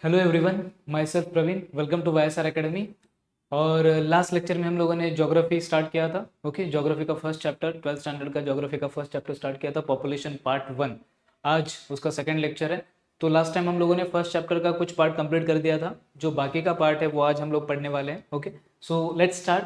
Hello everyone, myself Praveen, welcome to Y S R academy. और last lecture में हम लोगों ने ज्योग्राफी स्टार्ट किया था। ओके, ज्योग्राफी का फर्स्ट चैप्टर, 12th स्टैंडर्ड का ज्योग्राफी का फर्स्ट चैप्टर स्टार्ट किया था, पॉपुलेशन पार्ट 1। आज उसका सेकंड लेक्चर है। तो लास्ट टाइम हम लोगों ने फर्स्ट चैप्टर का कुछ पार्ट कंप्लीट कर दिया था। जो बाकी का पार्ट है वो आज हम लोग पढ़ने वाले हैं। Okay, so let's start.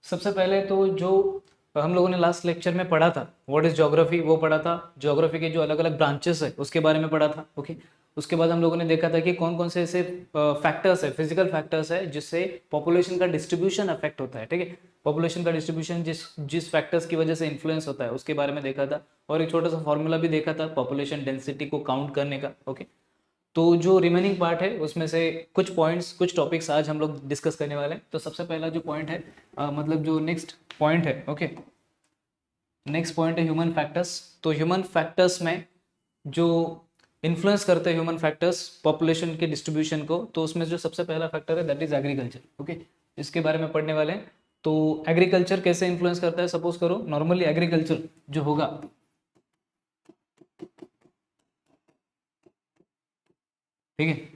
सबसे पहले तो जो हम लोगों ने लास्ट लेक्चर में पढ़ा था, व्हाट इज ज्योग्राफी, वो पढ़ा था। ज्योग्राफी के जो अलग अलग ब्रांचेस है उसके बारे में पढ़ा था। ओके, उसके बाद हम लोगों ने देखा था कि कौन कौन से ऐसे फैक्टर्स है, फिजिकल फैक्टर्स है, जिससे पॉपुलेशन का डिस्ट्रीब्यूशन अफेक्ट होता है। ठीक है, पॉपुलेशन का डिस्ट्रीब्यूशन जिस जिस फैक्टर्स की वजह से इन्फ्लुएंस होता है उसके बारे में देखा था। और एक छोटा सा फॉर्मूला भी देखा था पॉपुलेशन डेंसिटी को काउंट करने का। ओके, तो जो रिमेनिंग पार्ट है उसमें से कुछ पॉइंट्स, कुछ टॉपिक्स आज हम लोग डिस्कस करने वाले हैं। तो सबसे पहला जो पॉइंट है, मतलब जो नेक्स्ट पॉइंट है, ओके, नेक्स्ट पॉइंट है ह्यूमन फैक्टर्स। तो ह्यूमन फैक्टर्स में जो इन्फ्लुएंस करते हैं ह्यूमन फैक्टर्स पॉपुलेशन के डिस्ट्रीब्यूशन को, तो उसमें जो सबसे पहला फैक्टर है दैट इज एग्रीकल्चर। ओके, इसके बारे में पढ़ने वाले हैं। तो एग्रीकल्चर कैसे इन्फ्लुएंस करता है, सपोज करो नॉर्मली एग्रीकल्चर जो होगा, ठीक है,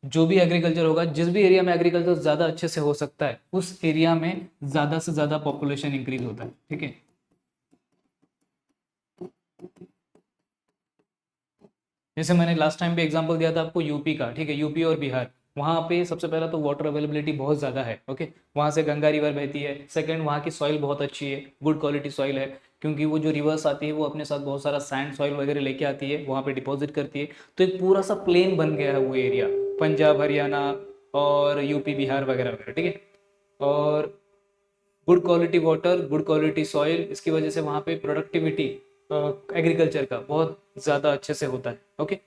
जो भी एग्रीकल्चर होगा, जिस भी एरिया में एग्रीकल्चर ज़्यादा अच्छे से हो सकता है उस एरिया में ज़्यादा से ज़्यादा पॉपुलेशन इंक्रीज होता है। ठीक है, जैसे मैंने लास्ट टाइम भी एग्जांपल दिया था आपको यूपी का। ठीक है, यूपी और बिहार, वहाँ पे सबसे पहला तो वाटर अवेलेबिलिटी बहुत ज़्यादा है। ओके, वहाँ से गंगा रिवर बहती है। सेकंड, वहाँ की सॉइल बहुत अच्छी है, गुड क्वालिटी सॉइल है, क्योंकि वो जो रिवर्स आती है वो अपने साथ बहुत सारा सैंड सॉइल वगैरह लेके आती है, वहाँ पे डिपॉजिट करती है। तो एक पूरा सा प्लेन बन गया है वो एरिया, पंजाब हरियाणा और यूपी बिहार वगैरह वगैरह। ठीक है, और good quality water, good quality soil, इसकी वजह से वहाँ पे प्रोडक्टिविटी एग्रीकल्चर का बहुत ज़्यादा अच्छे से होता है। ओके,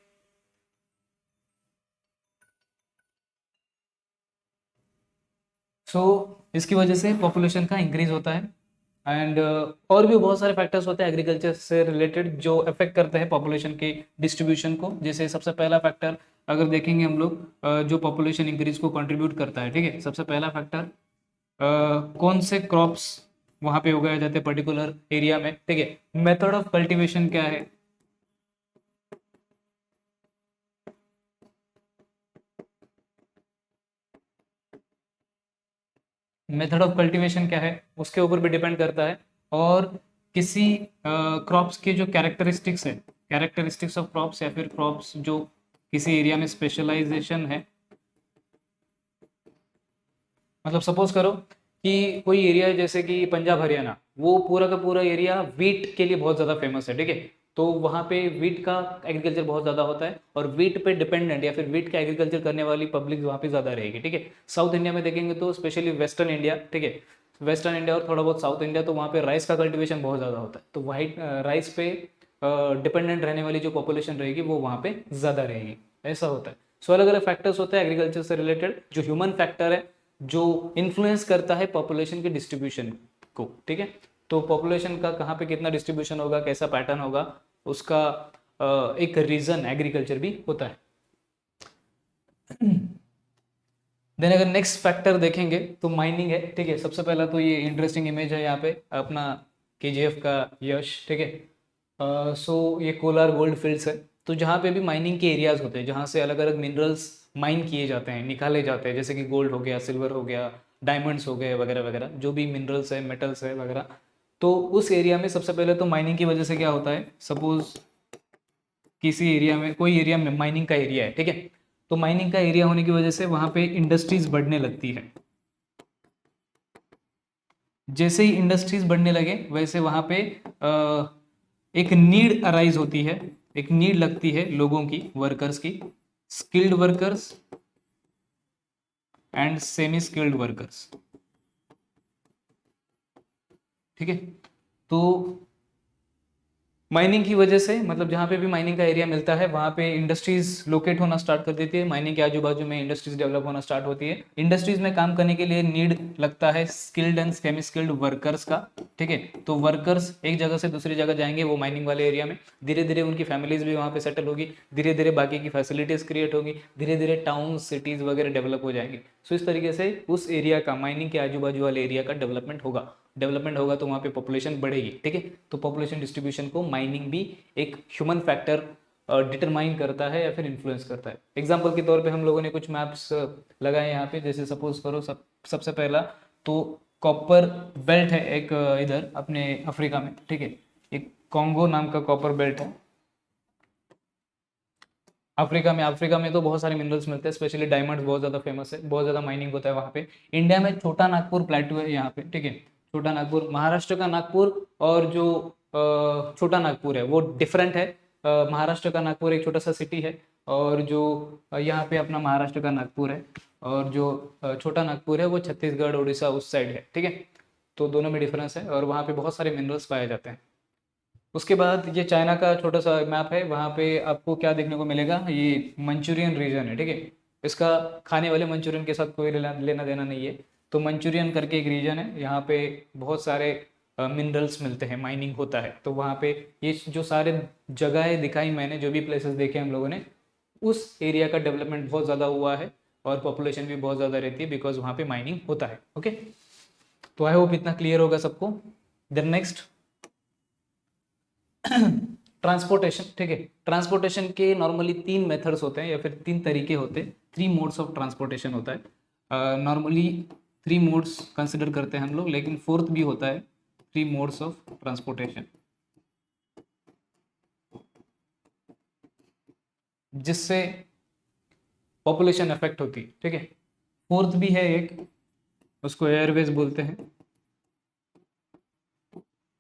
सो इसकी वजह से पॉपुलेशन का इंक्रीज होता है। एंड और भी बहुत सारे फैक्टर्स होते हैं एग्रीकल्चर से रिलेटेड जो अफेक्ट करते हैं पॉपुलेशन के डिस्ट्रीब्यूशन को। जैसे सबसे पहला फैक्टर अगर देखेंगे हम लोग, जो पॉपुलेशन इंक्रीज को कंट्रीब्यूट करता है, ठीक है, सबसे पहला फैक्टर कौन से क्रॉप्स वहाँ पे उगाए जाते हैं पर्टिकुलर एरिया में। ठीक है, मेथड ऑफ कल्टीवेशन क्या है, मेथड ऑफ कल्टीवेशन क्या है उसके ऊपर भी डिपेंड करता है। और किसी क्रॉप्स के जो कैरेक्टरिस्टिक्स है, कैरेक्टरिस्टिक्स ऑफ क्रॉप्स, या फिर क्रॉप्स जो किसी एरिया में स्पेशलाइजेशन है। मतलब सपोज करो कि कोई एरिया है जैसे कि पंजाब हरियाणा, वो पूरा का पूरा एरिया वीट के लिए बहुत ज़्यादा फेमस है। ठीक है, तो वहाँ पे वीट का एग्रीकल्चर बहुत ज़्यादा होता है, और वीट पे डिपेंडेंट या फिर वीट का एग्रीकल्चर करने वाली पब्लिक वहाँ पे ज़्यादा रहेगी। ठीक है, साउथ इंडिया में देखेंगे तो स्पेशली वेस्टर्न इंडिया, ठीक है, वेस्टर्न इंडिया और थोड़ा बहुत साउथ इंडिया, तो वहाँ पे राइस का कल्टिवेशन बहुत ज़्यादा होता है। तो वाइट राइस पे डिपेंडेंट रहने वाली जो पॉपुलेशन रहेगी वो वहाँ पे ज़्यादा रहेगी, ऐसा होता है। सो अलग अलग फैक्टर्स होते हैं एग्रीकल्चर से रिलेटेड। जो ह्यूमन फैक्टर है जो इन्फ्लुएंस करता है पॉपुलेशन के डिस्ट्रीब्यूशन को। ठीक है, तो पॉपुलेशन का कहाँ पे कितना डिस्ट्रीब्यूशन होगा, कैसा पैटर्न होगा, उसका एक रीजन एग्रीकल्चर भी होता है। देन अगर नेक्स्ट फैक्टर देखेंगे तो माइनिंग है। ठीक है, सबसे पहला तो ये इंटरेस्टिंग इमेज है यहाँ पे अपना केजीएफ का यश। ठीक है, सो ये कोलार गोल्ड फील्ड्स है। तो जहाँ पे भी माइनिंग के एरियाज होते हैं, जहाँ से अलग अलग मिनरल्स माइन किए जाते हैं, निकाले जाते हैं, जैसे कि गोल्ड हो गया, सिल्वर हो गया, डायमंड्स हो गए वगैरह वगैरह, जो भी मिनरल्स है, मेटल्स है वगैरह। तो उस एरिया में सबसे पहले तो माइनिंग की वजह से क्या होता है, सपोज किसी एरिया में, कोई एरिया में माइनिंग का एरिया है, ठीक है, तो माइनिंग का एरिया होने की वजह से वहाँ पे इंडस्ट्रीज बढ़ने लगती है। जैसे ही इंडस्ट्रीज बढ़ने लगे वैसे वहाँ पे एक नीड अराइज होती है, एक नीड लगती है लोगों की, वर्कर्स की, skilled workers and semi skilled workers. ठीक है, तो माइनिंग की वजह से, मतलब जहाँ पे भी माइनिंग का एरिया मिलता है वहाँ पे इंडस्ट्रीज लोकेट होना स्टार्ट कर देती है, माइनिंग के आजू बाजू में इंडस्ट्रीज डेवलप होना स्टार्ट होती है। इंडस्ट्रीज में काम करने के लिए नीड लगता है skilled and semi skilled workers का। ठीक है, तो वर्कर्स एक जगह से दूसरी जगह जाएंगे वो माइनिंग वाले एरिया में, धीरे धीरे उनकी फैमिलीज भी वहाँ पे सेटल होगी, धीरे धीरे बाकी की फैसिलिटीज क्रिएट होगी, धीरे धीरे टाउन सिटीज वगैरह डेवलप हो जाएंगे। सो इस तरीके से उस एरिया का, माइनिंग के आजू बाजू वाले एरिया का डेवलपमेंट होगा। डेवलपमेंट होगा तो वहाँ पे पॉपुलेशन बढ़ेगी। ठीक है, तो पॉपुलेशन डिस्ट्रीब्यूशन को माइनिंग भी एक ह्यूमन फैक्टर डिटरमाइन करता है या फिर इन्फ्लुएंस करता है। एग्जाम्पल के तौर पे हम लोगों ने कुछ मैप्स लगाए यहाँ पे, जैसे सपोज करो सबसे पहला तो कॉपर बेल्ट है एक इधर अपने अफ्रीका में, ठीक है, एक कॉन्गो नाम का कॉपर बेल्ट है अफ्रीका में तो बहुत सारे मिनरल्स मिलते हैं, स्पेशली डायमंड्स बहुत ज़्यादा फेमस है, बहुत ज़्यादा माइनिंग होता है वहाँ पे। इंडिया में छोटा नागपुर प्लेटू है यहाँ पे, ठीक है, छोटा नागपुर, महाराष्ट्र का नागपुर और जो छोटा नागपुर है वो डिफरेंट है। महाराष्ट्र का नागपुर एक छोटा सा सिटी है, और जो यहाँ पे अपना महाराष्ट्र का नागपुर है, और जो छोटा नागपुर है वो छत्तीसगढ़ उड़ीसा उस साइड है, ठीक है। तो दोनों में डिफरेंस है और वहाँ पे बहुत सारे मिनरल्स पाए जाते हैं। उसके बाद ये चाइना का छोटा सा मैप है, वहाँ पे आपको क्या देखने को मिलेगा, ये मंचूरियन रीजन है, ठीक है। इसका खाने वाले मंचूरियन के साथ कोई लेना देना नहीं है। तो मंचूरियन करके एक रीजन है, यहाँ पे बहुत सारे मिनरल्स मिलते हैं, माइनिंग होता है। तो वहाँ पे ये जो सारे जगहें दिखाई मैंने, जो भी प्लेसेस देखे हम लोगों ने, उस एरिया का डेवलपमेंट बहुत ज़्यादा हुआ है और पॉपुलेशन भी बहुत ज़्यादा रहती है, बिकॉज वहाँ पे माइनिंग होता है। ओके, तो आई होप इतना क्लियर होगा सबको। देन नेक्स्ट ट्रांसपोर्टेशन, ठीक है। ट्रांसपोर्टेशन के नॉर्मली 3 मेथड्स होते हैं या फिर 3 तरीके होते हैं, 3 मोड्स ऑफ ट्रांसपोर्टेशन होता है। नॉर्मली 3 मोड्स कंसिडर करते हैं हम लोग, लेकिन फोर्थ भी होता है, 3 मोड्स ऑफ ट्रांसपोर्टेशन, जिससे पॉपुलेशन अफेक्ट होती है, ठीक है। फोर्थ भी है एक, उसको एयरवेज बोलते हैं,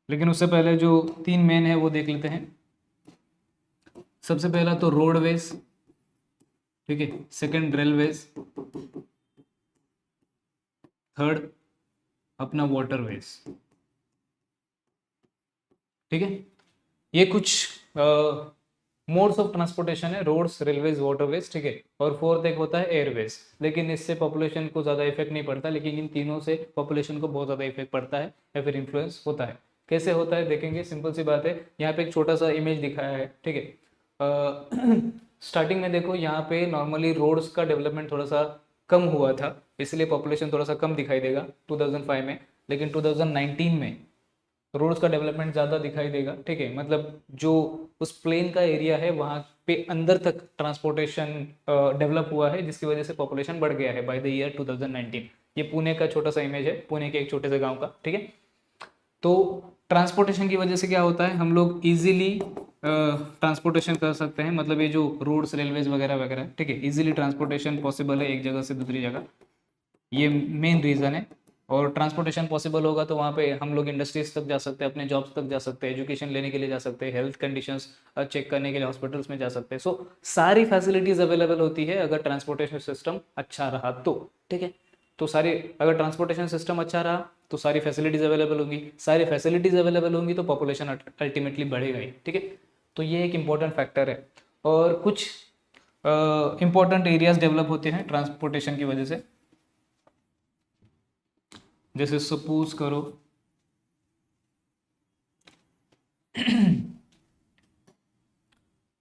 लेकिन उससे पहले जो 3 मेन है वो देख लेते हैं। सबसे पहला तो रोडवेज, ठीक है, सेकंड रेलवेज, थर्ड अपना वाटरवेज, ठीक है। ये कुछ मोड्स ऑफ ट्रांसपोर्टेशन है, रोड्स, रेलवेज, वाटरवेज, ठीक है। और फोर्थ एक होता है एयरवेज, लेकिन इससे पॉपुलेशन को ज़्यादा इफेक्ट नहीं पड़ता, लेकिन इन तीनों से पॉपुलेशन को बहुत ज़्यादा इफेक्ट पड़ता है या फिर इन्फ्लुएंस होता है। कैसे होता है देखेंगे, सिंपल सी बात है। यहाँ पे एक छोटा सा इमेज दिखाया है, ठीक है। स्टार्टिंग में देखो, यहाँ पे नॉर्मली रोड्स का डेवलपमेंट थोड़ा सा कम हुआ था, इसलिए पॉपुलेशन थोड़ा सा कम दिखाई देगा 2005 में, लेकिन 2019 में रोड्स का डेवलपमेंट ज़्यादा दिखाई देगा, ठीक है। मतलब जो उस प्लेन का एरिया है वहाँ पे अंदर तक ट्रांसपोर्टेशन डेवलप हुआ है, जिसकी वजह से पॉपुलेशन बढ़ गया है बाय द ईयर 2019। ये पुणे का छोटा सा इमेज है, पुणे के एक छोटे से गांव का, ठीक है। तो ट्रांसपोर्टेशन की वजह से क्या होता है, हम लोग इजीली ट्रांसपोर्टेशन कर सकते हैं, मतलब ये जो रोड्स, रेलवेज वगैरह वगैरह, ठीक है, इजीली ट्रांसपोर्टेशन पॉसिबल है एक जगह से दूसरी जगह, ये मेन रीज़न है। और ट्रांसपोर्टेशन पॉसिबल होगा तो वहाँ पे हम लोग इंडस्ट्रीज तक जा सकते हैं, अपने जॉब्स तक जा सकते हैं, एजुकेशन लेने के लिए जा सकते हैं, हेल्थ कंडीशंस चेक करने के लिए हॉस्पिटल्स में जा सकते हैं। सो सारी फैसिलिटीज़ अवेलेबल होती है अगर ट्रांसपोर्टेशन सिस्टम अच्छा रहा तो, ठीक है। तो सारी, अगर ट्रांसपोर्टेशन सिस्टम अच्छा रहा तो सारी फैसिलिटीज़ अवेलेबल होंगी, सारी फैसिलिटीज़ अवेलेबल होंगी तो पॉपुलेशन अल्टीमेटली बढ़ेगा ही, ठीक है। तो ये एक इम्पॉर्टेंट फैक्टर है। और कुछ इम्पॉर्टेंट एरियाज डेवलप होते हैं ट्रांसपोर्टेशन की वजह से, जैसे सपोज करो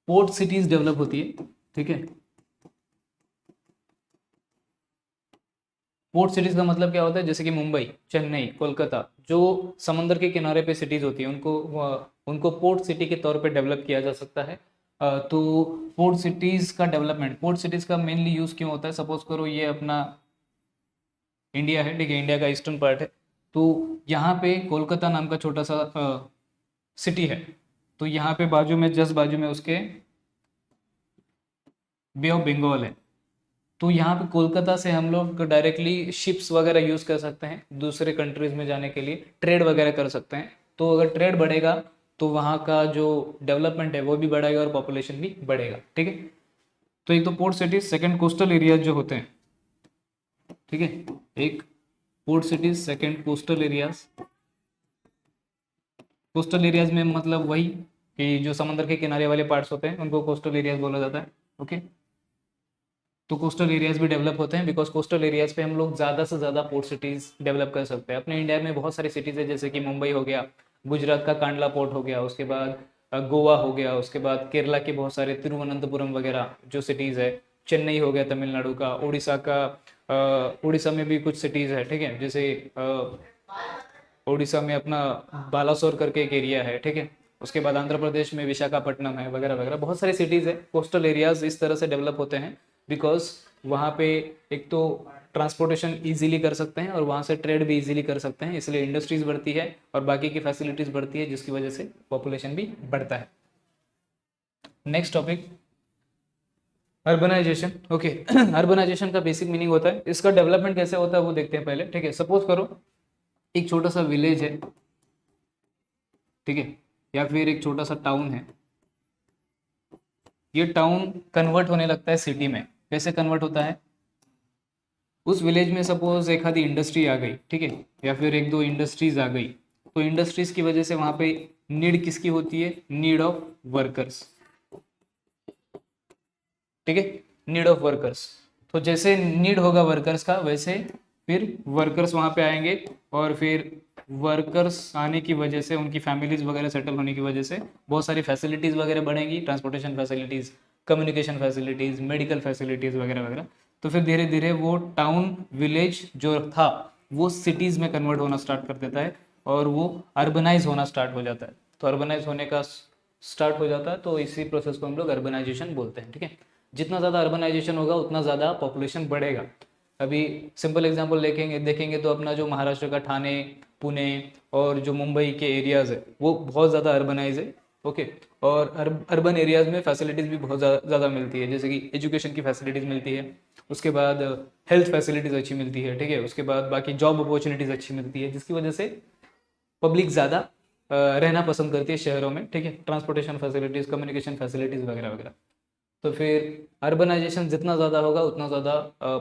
पोर्ट सिटीज डेवलप होती है, ठीक है। पोर्ट सिटीज का मतलब क्या होता है, जैसे कि मुंबई, चेन्नई, कोलकाता, जो समंदर के किनारे पे सिटीज होती है, उनको पोर्ट सिटी के तौर पे डेवलप किया जा सकता है। तो पोर्ट सिटीज का डेवलपमेंट, पोर्ट सिटीज का मेनली यूज क्यों होता है, सपोज करो ये अपना इंडिया है, ठीक है, इंडिया का ईस्टर्न पार्ट है। तो यहाँ पे कोलकाता नाम का छोटा सा सिटी है, तो यहाँ पे बाजू में, जस्ट बाजू में उसके बे ऑफ बंगाल है। तो यहाँ पे कोलकाता से हम लोग डायरेक्टली शिप्स वगैरह यूज़ कर सकते हैं, दूसरे कंट्रीज में जाने के लिए ट्रेड वगैरह कर सकते हैं। तो अगर ट्रेड बढ़ेगा तो वहाँ का जो डेवलपमेंट है वो भी बढ़ेगा और पॉपुलेशन भी बढ़ेगा, ठीक है। तो एक तो port cities, second coastal areas जो होते हैं, ठीक है, एक port cities, second coastal areas. Coastal areas में मतलब वही कि जो समंदर के किनारे वाले पार्ट्स होते हैं उनको कोस्टल एरियाज बोला जाता है, ओके। तो कोस्टल एरियाज भी डेवलप होते हैं, बिकॉज कोस्टल एरियाज पे हम लोग ज़्यादा से ज़्यादा पोर्ट सिटीज़ डेवलप कर सकते हैं। अपने इंडिया में बहुत सारी सिटीज़ है, जैसे कि मुंबई हो गया, गुजरात का कांडला पोर्ट हो गया, उसके बाद गोवा हो गया, उसके बाद केरला के बहुत सारे तिरुवनंतपुरम वगैरह जो सिटीज़ है, चेन्नई हो गया तमिलनाडु का, उड़ीसा का, उड़ीसा में भी कुछ सिटीज़ है, ठीक है, जैसे उड़ीसा में अपना बालासोर करके एक एरिया है, ठीक है। उसके बाद आंध्र प्रदेश में विशाखापट्टनम है, वगैरह वगैरह बहुत सारी सिटीज़ है। कोस्टल एरियाज इस तरह से डेवलप होते हैं बिकॉज वहाँ पे एक तो ट्रांसपोर्टेशन इजीली कर सकते हैं और वहाँ से ट्रेड भी इजीली कर सकते हैं, इसलिए इंडस्ट्रीज बढ़ती है और बाकी की फैसिलिटीज़ बढ़ती है, जिसकी वजह से पॉपुलेशन भी बढ़ता है। Next topic, urbanisation. Okay, urbanisation का बेसिक मीनिंग होता है, इसका डेवलपमेंट कैसे होता है वो देखते हैं पहले। ठीक है, सपोज करो एक छोटा सा विलेज है, ठीक है, या फिर एक छोटा सा टाउन है। ये टाउन कन्वर्ट होने लगता है सिटी में। कैसे कन्वर्ट होता है? उस विलेज में सपोज एक आधी इंडस्ट्री आ गई, ठीक है, या फिर एक दो इंडस्ट्रीज आ गई, तो इंडस्ट्रीज की वजह से वहां पे नीड किसकी होती है? Need of workers. ठीक है, नीड ऑफ वर्कर्स। तो जैसे नीड होगा वर्कर्स का, वैसे फिर वर्कर्स वहां पे आएंगे और फिर वर्कर्स आने की वजह से उनकी फैमिलीज वगैरह सेटल होने की वजह से बहुत सारी फैसिलिटीज़ वगैरह बढ़ेंगी, transportation facilities, communication facilities, medical facilities वगैरह वगैरह। तो फिर धीरे धीरे वो टाउन विलेज जो था वो सिटीज़ में कन्वर्ट होना स्टार्ट कर देता है और वो अर्बनाइज होना स्टार्ट हो जाता है। तो अर्बनाइज होने का स्टार्ट हो जाता है, तो इसी प्रोसेस को हम लोग अर्बनाइजेशन बोलते हैं। ठीक है, जितना ज़्यादा अर्बनाइजेशन होगा उतना ज़्यादा पॉपुलेशन बढ़ेगा। अभी सिंपल एग्जांपल देखेंगे तो अपना जो महाराष्ट्र का ठाणे, पुणे और जो मुंबई के एरियाज़ है वो बहुत ज़्यादा अर्बनाइज है। ओके, और अर्बन एरियाज़ में फैसिलिटीज़ भी बहुत ज़्यादा मिलती है, जैसे कि एजुकेशन की फैसिलिटीज़ मिलती है, उसके बाद हेल्थ फैसिलिटीज़ अच्छी मिलती है, ठीक है, उसके बाद बाकी जॉब अपॉर्चुनिटीज़ अच्छी मिलती है, जिसकी वजह से पब्लिक ज़्यादा रहना पसंद करती है शहरों में। ठीक है, ट्रांसपोर्टेशन फैसिलिटीज़, कम्युनिकेशन फैसिलिटीज़ वगैरह वगैरह। तो फिर अर्बनाइजेशन जितना ज़्यादा होगा उतना ज़्यादा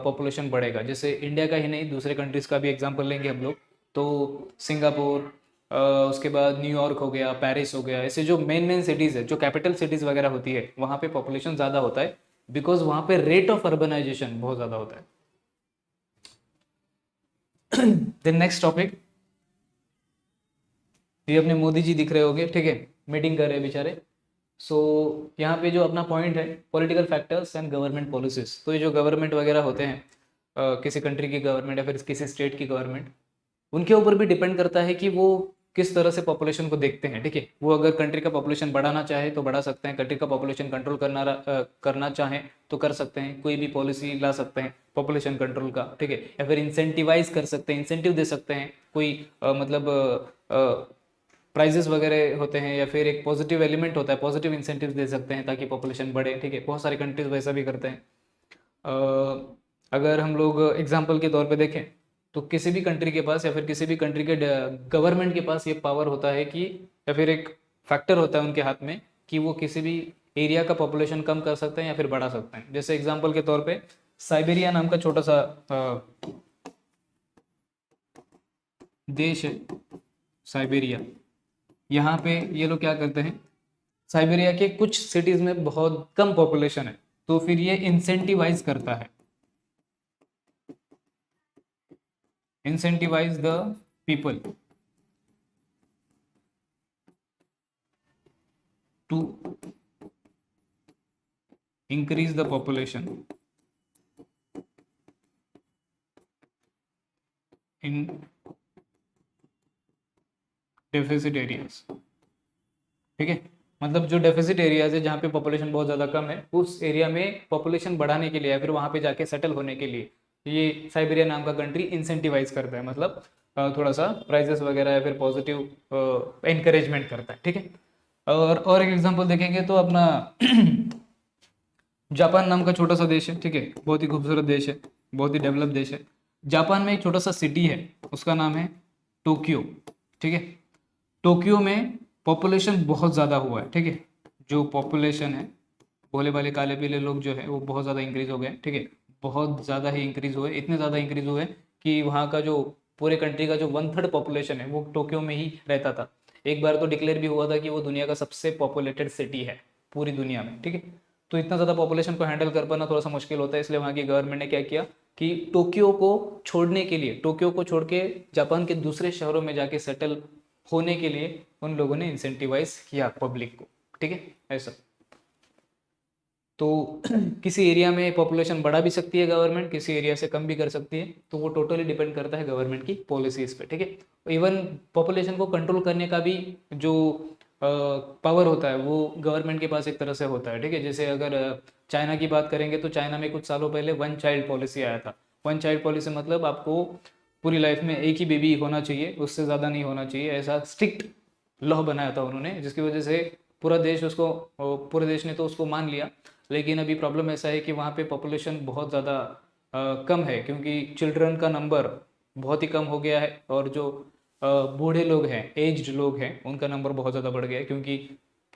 पॉपुलेशन बढ़ेगा। जैसे इंडिया का ही नहीं, दूसरे कंट्रीज़ का भी एग्जांपल लेंगे हम लोग, तो सिंगापुर, उसके बाद न्यूयॉर्क हो गया, पेरिस हो गया, ऐसे जो मेन मेन सिटीज़ है, जो कैपिटल सिटीज़ वगैरह होती है, वहाँ पे पॉपुलेशन ज़्यादा होता है बिकॉज वहाँ पे रेट ऑफ अर्बनाइजेशन बहुत ज़्यादा होता है। देन नेक्स्ट टॉपिक, ये अपने मोदी जी दिख रहे होंगे, ठीक है, मीटिंग कर रहे हैं बेचारे। सो यहाँ पे जो अपना पॉइंट है, political factors and government policies. तो ये जो गवर्नमेंट वगैरह होते हैं, किसी कंट्री की गवर्नमेंट या फिर किसी स्टेट की गवर्नमेंट, उनके ऊपर भी डिपेंड करता है कि वो किस तरह से पॉपुलेशन को देखते हैं। ठीक है, वो अगर कंट्री का पॉपुलेशन बढ़ाना चाहे तो बढ़ा सकते हैं, कंट्री का पॉपुलेशन कंट्रोल करना चाहे तो कर सकते हैं, कोई भी पॉलिसी ला सकते हैं पॉपुलेशन कंट्रोल का। ठीक है, या फिर इंसेंटिवाइज कर सकते हैं, इंसेंटिव दे सकते हैं, कोई मतलब प्राइजेस वगैरह होते हैं, या फिर एक पॉजिटिव एलिमेंट होता है, पॉजिटिव इंसेंटिव दे सकते हैं ताकि पॉपुलेशन बढ़े। ठीक है, बहुत सारी कंट्रीज वैसा भी करते हैं। अगर हम लोग एग्जांपल के तौर पे देखें तो किसी भी कंट्री के पास या फिर किसी भी कंट्री के गवर्नमेंट के पास ये पावर होता है कि, या फिर एक फैक्टर होता है उनके हाथ में कि वो किसी भी एरिया का पॉपुलेशन कम कर सकते हैं या फिर बढ़ा सकते हैं। जैसे एग्जांपल के तौर पे साइबेरिया नाम का छोटा सा देश है, साइबेरिया। यहाँ पे ये लोग क्या करते हैं, साइबेरिया के कुछ सिटीज में बहुत कम पॉपुलेशन है, तो फिर ये इंसेंटिवाइज करता है, incentivise the people to increase the population in deficit areas. ठीक है, मतलब जो डेफिसिट एरियाज है जहाँ पे पॉपुलेशन बहुत ज़्यादा कम है, उस एरिया में पॉपुलेशन बढ़ाने के लिए या फिर वहाँ पे जाके सेटल होने के लिए ये साइबेरिया नाम का कंट्री इंसेंटिवाइज करता है, मतलब थोड़ा सा प्राइजेस वगैरह या फिर पॉजिटिव एनकरेजमेंट करता है। ठीक है, और एक एग्जांपल देखेंगे तो अपना जापान नाम का छोटा सा देश है, ठीक है, बहुत ही खूबसूरत देश है, बहुत ही डेवलप देश है। जापान में एक छोटा सा सिटी है, उसका नाम है टोक्यो। ठीक है, टोक्यो में पॉपुलेशन बहुत ज़्यादा हुआ है। ठीक है, जो पॉपुलेशन है, भोले भाले काले पीले लोग जो है वो बहुत ज़्यादा इंक्रीज हो गए। ठीक है, बहुत ज़्यादा ही इंक्रीज हुए, इतने ज़्यादा इंक्रीज हुए कि वहाँ का जो पूरे कंट्री का जो 1/3 पॉपुलेशन है वो टोक्यो में ही रहता था। एक बार तो डिक्लेयर भी हुआ था कि वो दुनिया का सबसे पॉपुलेटेड सिटी है पूरी दुनिया में। ठीक है, तो इतना ज़्यादा पॉपुलेशन को हैंडल कर पाना थोड़ा सा मुश्किल होता है, इसलिए वहाँ की गवर्नमेंट ने क्या किया कि टोक्यो को छोड़ने के लिए, टोक्यो को छोड़ के जापान के दूसरे शहरों में जाके सेटल होने के लिए उन लोगों ने इंसेंटिवाइज किया पब्लिक को। ठीक है, ऐसा। तो किसी एरिया में पॉपुलेशन बढ़ा भी सकती है गवर्नमेंट, किसी एरिया से कम भी कर सकती है, तो वो टोटली डिपेंड करता है गवर्नमेंट की पॉलिसीज पे। ठीक है, इवन पॉपुलेशन को कंट्रोल करने का भी जो पावर होता है वो गवर्नमेंट के पास एक तरह से होता है, ठीक है। जैसे अगर चाइना की बात करेंगे तो चाइना में कुछ सालों पहले वन चाइल्ड पॉलिसी आया था। वन चाइल्ड पॉलिसी मतलब आपको पूरी लाइफ में एक ही बेबी होना चाहिए, उससे ज़्यादा नहीं होना चाहिए, ऐसा स्ट्रिक्ट लॉ बनाया था उन्होंने, जिसकी वजह से पूरा देश उसको पूरे देश ने तो उसको मान लिया। लेकिन अभी प्रॉब्लम ऐसा है कि वहाँ पे पॉपुलेशन बहुत ज़्यादा कम है, क्योंकि चिल्ड्रन का नंबर बहुत ही कम हो गया है, और जो बूढ़े लोग हैं, एज्ड लोग हैं, उनका नंबर बहुत ज़्यादा बढ़ गया है, क्योंकि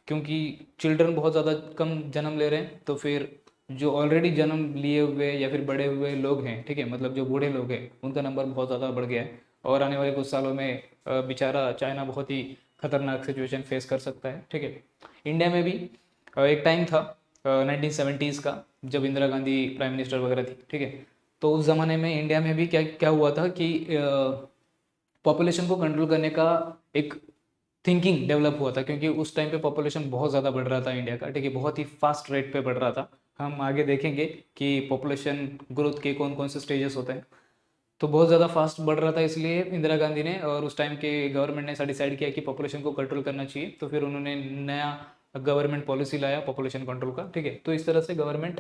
क्योंकि चिल्ड्रन बहुत ज़्यादा कम जन्म ले रहे हैं। तो फिर जो ऑलरेडी जन्म लिए हुए या फिर बड़े हुए लोग हैं, ठीक है, मतलब जो बूढ़े लोग हैं, उनका नंबर बहुत ज़्यादा बढ़ गया है। और आने वाले कुछ सालों में बेचारा चाइना बहुत ही खतरनाक सिचुएशन फेस कर सकता है, ठीक है। इंडिया में भी एक टाइम था 1970s का, जब इंदिरा गांधी प्राइम मिनिस्टर वगैरह थी, ठीक है। तो उस ज़माने में इंडिया में भी क्या क्या हुआ था कि पॉपुलेशन को कंट्रोल करने का एक थिंकिंग डेवलप हुआ था, क्योंकि उस टाइम पे पॉपुलेशन बहुत ज़्यादा बढ़ रहा था इंडिया का, ठीक है, बहुत ही फास्ट रेट पे बढ़ रहा था। हम आगे देखेंगे कि पॉपुलेशन ग्रोथ के कौन कौन से स्टेजेस होते हैं। तो बहुत ज़्यादा फास्ट बढ़ रहा था, इसलिए इंदिरा गांधी ने और उस टाइम के गवर्नमेंट ने ऐसा डिसाइड किया कि पॉपुलेशन को कंट्रोल करना चाहिए। तो फिर उन्होंने नया गवर्नमेंट पॉलिसी लाया पॉपुलेशन कंट्रोल का, ठीक है। तो इस तरह से गवर्नमेंट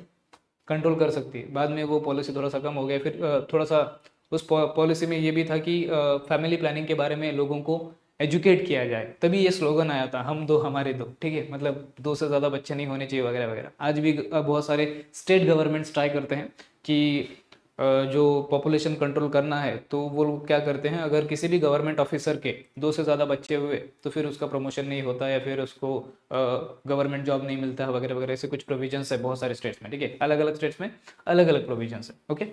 कंट्रोल कर सकती है। बाद में वो पॉलिसी थोड़ा सा कम हो गया, फिर थोड़ा सा उस पॉलिसी में ये भी था कि फैमिली प्लानिंग के बारे में लोगों को एजुकेट किया जाए, तभी ये स्लोगन आया था, हम दो हमारे दो, ठीक है, मतलब दो से ज़्यादा बच्चे नहीं होने चाहिए वगैरह वगैरह। आज भी बहुत सारे स्टेट गवर्नमेंट्स ट्राई करते हैं कि जो पॉपुलेशन कंट्रोल करना है, तो वो लोग क्या करते हैं, अगर किसी भी गवर्नमेंट ऑफिसर के दो से ज़्यादा बच्चे हुए तो फिर उसका प्रमोशन नहीं होता, या फिर उसको गवर्नमेंट जॉब नहीं मिलता है वगैरह वगैरह। ऐसे कुछ प्रोविजंस है बहुत सारे स्टेट्स में, ठीक है, अलग अलग स्टेट्स में अलग अलग प्रोविजंस है, ओके।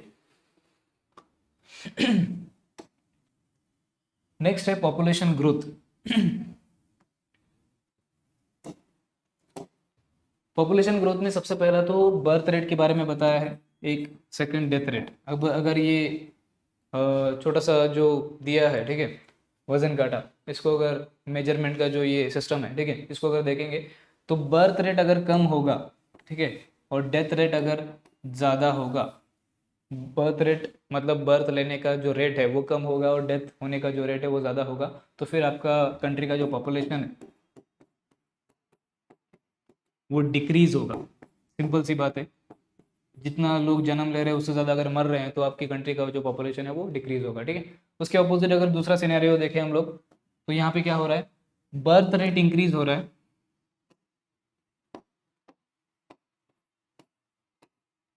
नेक्स्ट है पॉपुलेशन ग्रोथ। पॉपुलेशन ग्रोथ में सबसे पहला तो बर्थ रेट के बारे में बताया है, एक सेकंड डेथ रेट। अब अगर ये छोटा सा जो दिया है, ठीक है, वजन काटा, इसको अगर मेजरमेंट का जो ये सिस्टम है, ठीक है, इसको अगर देखेंगे तो बर्थ रेट अगर कम होगा, ठीक है, और डेथ रेट अगर ज़्यादा होगा, बर्थ रेट मतलब बर्थ लेने का जो रेट है वो कम होगा, और डेथ होने का जो रेट है वो ज़्यादा होगा, तो फिर आपका कंट्री का जो पॉपुलेशन है वो डिक्रीज होगा। सिंपल सी बात है, जितना लोग जन्म ले रहे हैं उससे ज़्यादा अगर मर रहे हैं तो आपकी कंट्री का जो पॉपुलेशन है वो डिक्रीज होगा, ठीक है। उसके अपोजिट अगर दूसरा सिनेरियो देखें हम लोग, तो यहाँ पे क्या हो रहा है, बर्थ रेट इंक्रीज हो रहा है,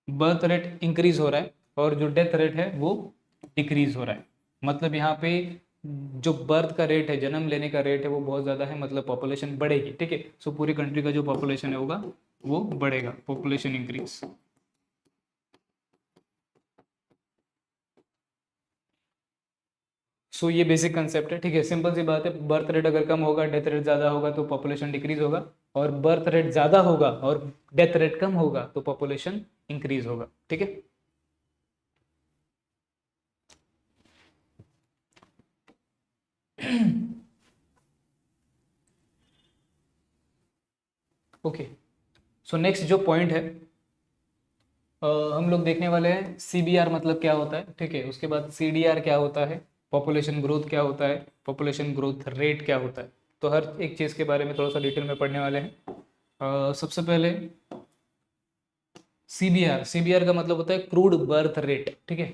बर्थ रेट इंक्रीज हो रहा है, और जो डेथ रेट है वो डिक्रीज हो रहा है। मतलब यहाँ पे जो बर्थ का रेट है, जन्म लेने का रेट है, वो बहुत ज़्यादा है, मतलब पॉपुलेशन बढ़ेगी, ठीक है। सो पूरी कंट्री का जो पॉपुलेशन है होगा वो बढ़ेगा, पॉपुलेशन इंक्रीज। सो ये बेसिक कंसेप्ट है, ठीक है, सिंपल सी बात है। बर्थ रेट अगर कम होगा, डेथ रेट ज़्यादा होगा, तो पॉपुलेशन डिक्रीज होगा, और बर्थ रेट ज़्यादा होगा और डेथ रेट कम होगा तो पॉपुलेशन इंक्रीज होगा, ठीक है। ओके, सो नेक्स्ट जो पॉइंट है, हम लोग देखने वाले हैं सीबीआर मतलब क्या होता है, ठीक है, उसके बाद सीडीआर क्या होता है, पॉपुलेशन ग्रोथ क्या होता है, पॉपुलेशन ग्रोथ रेट क्या होता है। तो हर एक चीज़ के बारे में थोड़ा सा डिटेल में पढ़ने वाले हैं। सबसे पहले सीबीआर, सीबीआर का मतलब होता है क्रूड बर्थ रेट, ठीक है,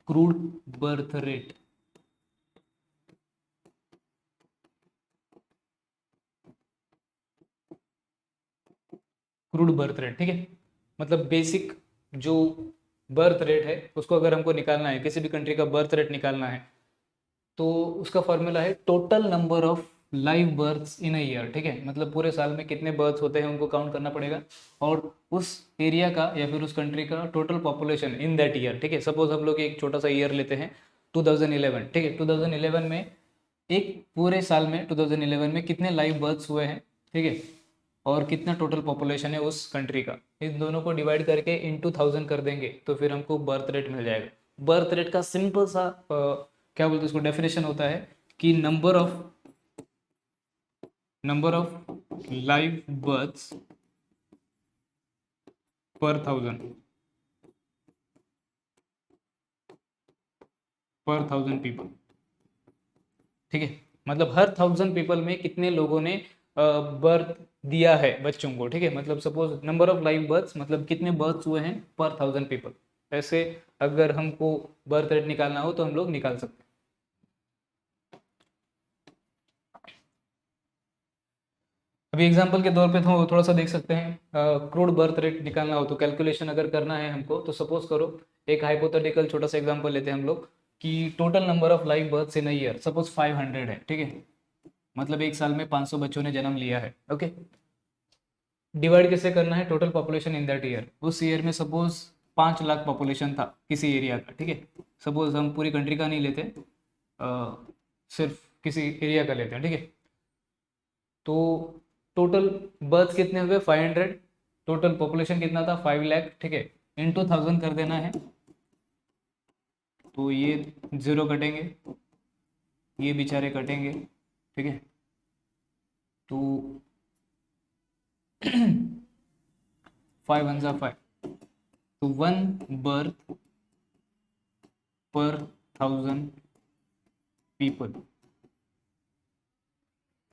crude birth rate, crude birth rate, ठीक है, मतलब बेसिक जो बर्थ रेट है उसको अगर हमको निकालना है, किसी भी कंट्री का बर्थ रेट निकालना है, तो उसका फॉर्मूला है total number of live births in a year, ठीक है, मतलब पूरे साल में कितने बर्थ्स होते हैं उनको काउंट करना पड़ेगा, और उस एरिया का या फिर उस कंट्री का total population in that year, ठीक है। सपोज हम लोग एक छोटा सा ईयर लेते हैं 2011, ठीक है, 2011 में एक पूरे साल में 2011 में कितने लाइव बर्थ्स हुए हैं, ठीक है, और कितना टोटल पॉपुलेशन है उस कंट्री का, इन दोनों को डिवाइड करके इंटू 1000 कर देंगे तो फिर हमको बर्थ रेट मिल जाएगा। बर्थ रेट का सिंपल सा क्या बोलते हैं उसको, डेफिनेशन होता है कि नंबर ऑफ लाइव बर्थ्स पर थाउजेंड पीपल, ठीक है, मतलब हर 1000 पीपल में कितने लोगों ने बर्थ दिया है बच्चों को, ठीक है, मतलब suppose number of live births मतलब कितने बर्थ्स हुए हैं पर 1000 पीपल, ऐसे अगर हमको बर्थ रेट निकालना हो तो हम लोग निकाल सकते हैं। अभी एग्जांपल के तौर पे थोड़ा सा देख सकते हैं, क्रूड बर्थ रेट निकालना हो तो कैलकुलेशन अगर करना है हमको, तो सपोज करो एक हाइपोथेटिकल छोटा सा एग्जांपल लेते हैं हम लोग कि total number of live births in a year suppose 500 है, ठीक है, मतलब एक साल में 500 बच्चों ने जन्म लिया है, ओके। डिवाइड कैसे करना है, total population in that year, उस ईयर में सपोज 5 लाख पॉपुलेशन था किसी एरिया का, ठीक है, सपोज हम पूरी कंट्री का नहीं लेते, सिर्फ किसी एरिया का लेते हैं, ठीक है। तो टोटल बर्थ कितने हुए 500, टोटल पॉपुलेशन कितना था 5 लाख, ठीक है, इंटू 1000 कर देना है, तो ये जीरो कटेंगे, ये बेचारे कटेंगे, ठीक है, तो 5 1 5, तो 1 बर्थ पर 1000 पीपल,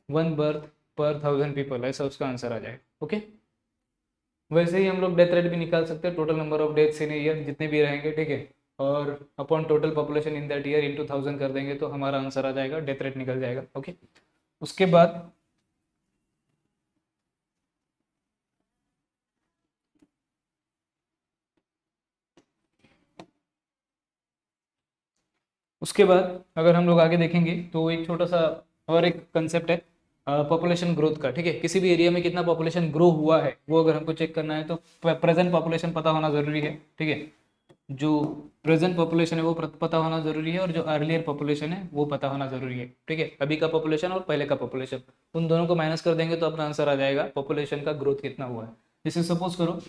1 बर्थ पर 1000 पीपल, ऐसा उसका आंसर आ जाएगा, ओके। वैसे ही हम लोग डेथ रेट भी निकाल सकते हैं, total number of deaths in year जितने भी रहेंगे, ठीक है, और upon total population in that year into 1000 कर देंगे तो हमारा आंसर आ जाएगा, डेथ रेट निकल जाएगा, ओके। उसके बाद अगर हम लोग आगे देखेंगे तो एक छोटा सा और एक कंसेप्ट है पॉपुलेशन ग्रोथ का, ठीक है, किसी भी एरिया में कितना पॉपुलेशन ग्रो हुआ है वो अगर हमको चेक करना है तो प्रेजेंट पॉपुलेशन पता होना ज़रूरी है, ठीक है, जो प्रेजेंट पॉपुलेशन है वो पता होना ज़रूरी है, और जो अर्लियर पॉपुलेशन है वो पता होना ज़रूरी है, ठीक है, अभी का पॉपुलेशन और पहले का पॉपुलेशन, उन दोनों को माइनस कर देंगे तो अपना आंसर आ जाएगा पॉपुलेशन का ग्रोथ कितना हुआ है। जैसे सपोज करो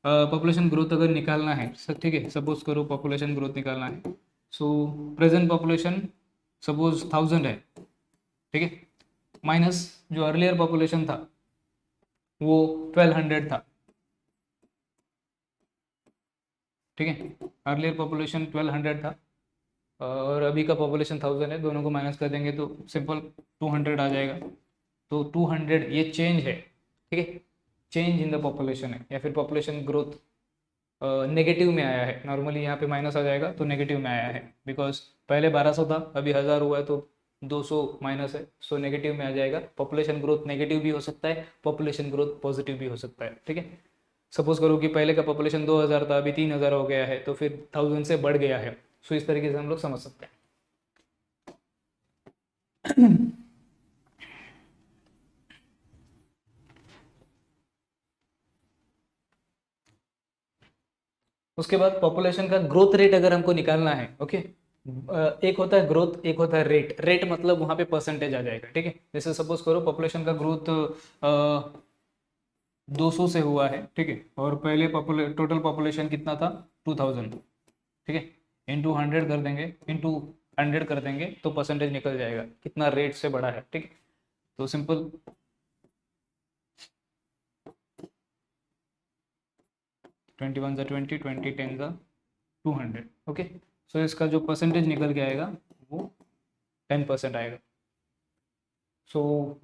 पॉपुलेशन ग्रोथ अगर निकालना है, ठीक है, सपोज करो पॉपुलेशन ग्रोथ निकालना है, सो प्रेजेंट पॉपुलेशन सपोज 1000 है, ठीक है, माइनस जो अर्लियर पॉपुलेशन था वो 1200 था, ठीक है, अर्लियर पॉपुलेशन 1200 था और अभी का पॉपुलेशन 1000 है, दोनों को माइनस कर देंगे तो सिंपल 200 आ जाएगा, तो 200 ये चेंज है, ठीक है, चेंज इन द पॉपुलेशन है, या फिर पॉपुलेशन ग्रोथ नेगेटिव में आया है, नॉर्मली यहाँ पे माइनस आ जाएगा तो नेगेटिव में आया है, बिकॉज पहले 1200 था अभी 1000 हुआ है तो 200 माइनस है, सो नेगेटिव में आ जाएगा। पॉपुलेशन ग्रोथ नेगेटिव भी हो सकता है, पॉपुलेशन ग्रोथ पॉजिटिव भी हो सकता है, ठीक है। सपोज करो कि पहले का पॉपुलेशन 2000 था अभी 3000 हो गया है तो फिर 1000 से बढ़ गया है, सो इस तरीके से हम लोग समझ सकते हैं। उसके बाद पॉपुलेशन का ग्रोथ रेट अगर हमको निकालना है, ओके, एक होता है ग्रोथ, एक होता है रेट, रेट मतलब वहां पे परसेंटेज आ जाएगा, ठीक है, जैसे सपोज करो पॉपुलेशन का ग्रोथ 200 से हुआ है, ठीक है, और पहले टोटल पॉपुलेशन कितना था 2000, ठीक है, इंटू 100 कर देंगे, इंटू 100 कर देंगे तो परसेंटेज निकल जाएगा कितना रेट से बड़ा है, ठीक है, तो सिंपल 21 ज़ा 20, 20 10 ज़ा 200, ओके, सो इसका जो परसेंटेज निकल के आएगा वो 10% आएगा। सो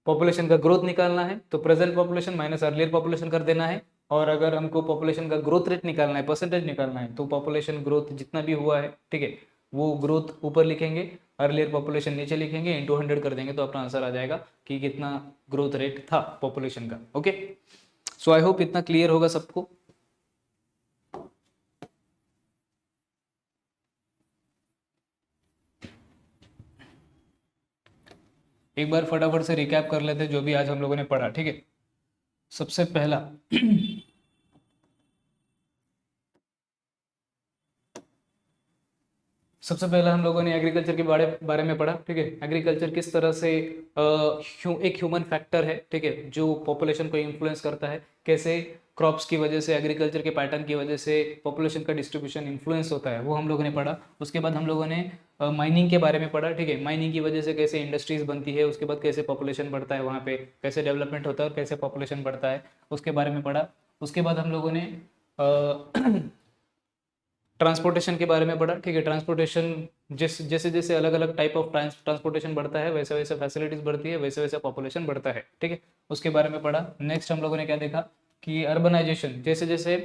पॉपुलेशन का ग्रोथ निकालना है तो present population minus earlier population कर देना है, और अगर हमको पॉपुलेशन का ग्रोथ रेट निकालना है, परसेंटेज निकालना है, तो पॉपुलेशन ग्रोथ जितना भी हुआ है, ठीक है, वो ग्रोथ ऊपर लिखेंगे, अर्लियर पॉपुलेशन नीचे लिखेंगे, इंटू 100 कर देंगे तो अपना आंसर आ जाएगा कि कितना ग्रोथ रेट था पॉपुलेशन का, ओके। सो आई होप इतना क्लियर होगा सबको। एक बार फटाफट से रिकैप कर लेते हैं जो भी आज हम लोगों ने पढ़ा, ठीक है। सबसे पहला सबसे पहला हम लोगों ने एग्रीकल्चर के बारे में पढ़ा, ठीक है, एग्रीकल्चर किस तरह से एक ह्यूमन फैक्टर है, ठीक है, जो पॉपुलेशन को इन्फ्लुएंस करता है, कैसे क्रॉप्स की वजह से, एग्रीकल्चर के पैटर्न की वजह से पॉपुलेशन का डिस्ट्रीब्यूशन इन्फ्लुएंस होता है, वो हम लोगों ने पढ़ा। उसके बाद हम लोगों ने माइनिंग के बारे में पढ़ा, ठीक है, माइनिंग की वजह से कैसे इंडस्ट्रीज बनती है, उसके बाद कैसे पॉपुलेशन बढ़ता है, वहाँ पे कैसे डेवलपमेंट होता है और कैसे पॉपुलेशन बढ़ता है, उसके बारे में पढ़ा। उसके बाद हम लोगों ने ट्रांसपोर्टेशन के बारे में पढ़ा, ठीक है। ट्रांसपोर्टेशन जैसे जैसे अलग अलग टाइप ऑफ ट्रांसपोर्टेशन बढ़ता है, वैसे वैसे फैसिलिटीज बढ़ती है, वैसे वैसे पॉपुलेशन बढ़ता है, ठीक है। उसके बारे में पढ़ा। नेक्स्ट हम लोगों ने क्या देखा कि अर्बनाइजेशन, जैसे जैसे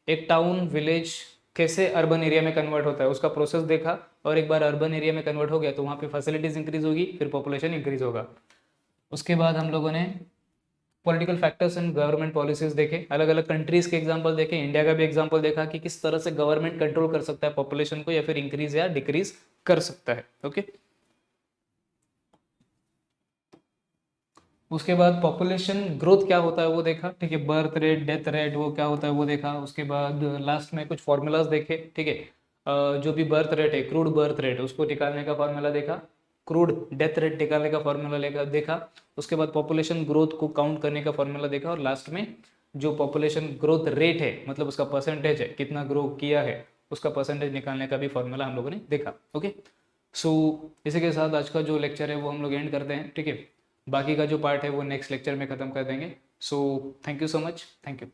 एक टाउन विलेज कैसे अर्बन एरिया में कन्वर्ट होता है उसका प्रोसेस देखा, और एक बार अर्बन एरिया में कन्वर्ट हो गया तो वहाँ पे फैसिलिटीज इंक्रीज होगी, फिर पॉपुलेशन इंक्रीज होगा। उसके बाद हम लोगों ने political factors and government policies देखे, अलग अलग कंट्रीज के एग्जांपल देखे, इंडिया का भी एग्जांपल देखा कि किस तरह से गवर्नमेंट कंट्रोल कर सकता है पॉपुलेशन को, या फिर इंक्रीज या डिक्रीज कर सकता है, ओके। उसके बाद पॉपुलेशन ग्रोथ क्या होता है वो देखा, ठीक है। बर्थ रेट, डेथ रेट, वो क्या होता है वो देखा। उसके बाद लास्ट में कुछ फॉर्मूलाज देखे, ठीक है। जो भी बर्थ रेट है, क्रूड बर्थ रेट, उसको निकालने का फॉर्मूला देखा। क्रूड डेथ रेट निकालने का फॉर्मूला लेकर देखा। उसके बाद पॉपुलेशन ग्रोथ को काउंट करने का फॉर्मूला देखा, और लास्ट में जो पॉपुलेशन ग्रोथ रेट है, मतलब उसका परसेंटेज है, कितना ग्रो किया है, उसका परसेंटेज निकालने का भी फॉर्मूला हम लोगों ने देखा, ओके। सो इसी के साथ आज का जो लेक्चर है वो हम लोग एंड करते हैं, ठीक है। बाकी का जो पार्ट है वो नेक्स्ट लेक्चर में ख़त्म कर देंगे। So thank you so much, thank you.